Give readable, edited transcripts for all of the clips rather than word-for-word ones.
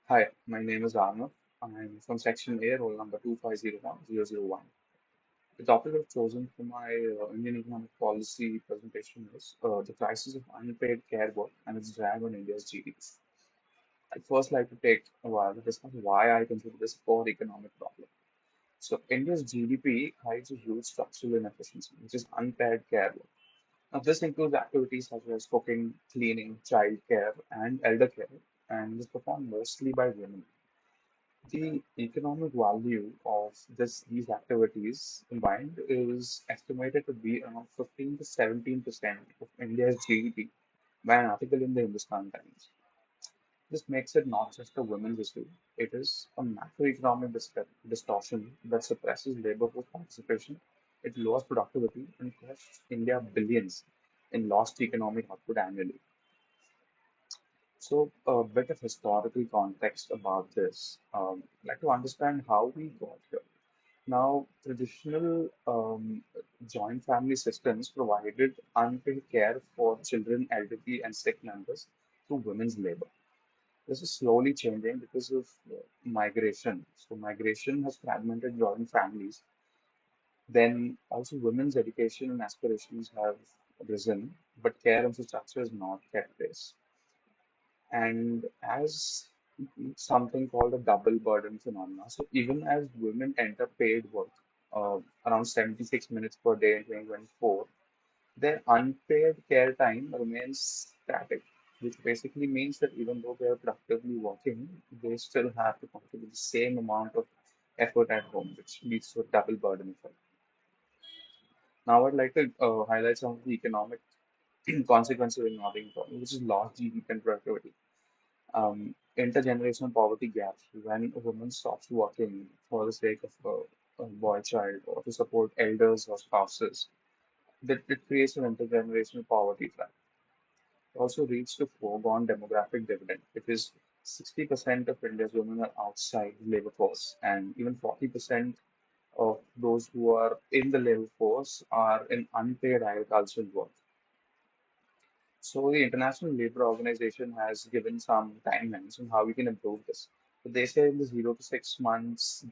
Hi, my name is Arnav. I'm from Section A, roll number 2501001. The topic I've chosen for my Indian economic policy presentation is the crisis of unpaid care work and its drag on India's GDP. I'd first like to take a while to discuss why I consider this a core economic problem. So, India's GDP hides a huge structural inefficiency, which is unpaid care work. Now, this includes activities such as cooking, cleaning, childcare, and elder care, and is performed mostly by women. The economic value of these activities combined is estimated to be around 15 to 17% of India's GDP by an article in the Hindustan Times. This makes it not just a women's issue, it is a macroeconomic distortion that suppresses labor force participation, it lowers productivity, and costs India billions in lost economic output annually. So, a bit of historical context about this. I'd like to understand how we got here. Now, traditional joint family systems provided unpaid care for children, elderly, and sick members through women's labor. This is slowly changing because of migration. So, migration has fragmented joint families. Then, also, women's education and aspirations have risen, but care infrastructure is not kept pace. And as something called a double burden phenomena. So even as women enter paid work, around 76 minutes per day in 2024, their unpaid care time remains static, which basically means that even though they are productively working, they still have to contribute the same amount of effort at home, which leads to a double burden effect. Now, I'd like to highlight some of the economic consequences of ignoring problem, which is lost GDP and productivity. Intergenerational poverty gaps. When a woman stops working for the sake of a boy child or to support elders or spouses, that it creates an intergenerational poverty trap. It also leads to foregone demographic dividend because 60% of India's women are outside the labor force, and even 40% of those who are in the labor force are in unpaid agricultural work. So the International Labour Organization has given some timelines on how we can improve this. So they say in the 0 to 6 months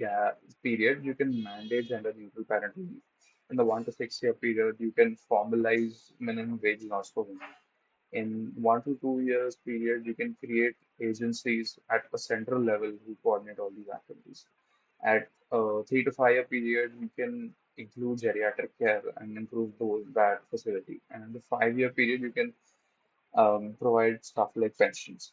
period, you can mandate gender neutral parental leave. In the 1 to 6 year period, you can formalize minimum wage laws for women. In 1 to 2 years period, you can create agencies at a central level who coordinate all these activities. At a 3 to 5 year period, you can include geriatric care and improve that facility. And in the 5 year period, you can provide stuff like pensions.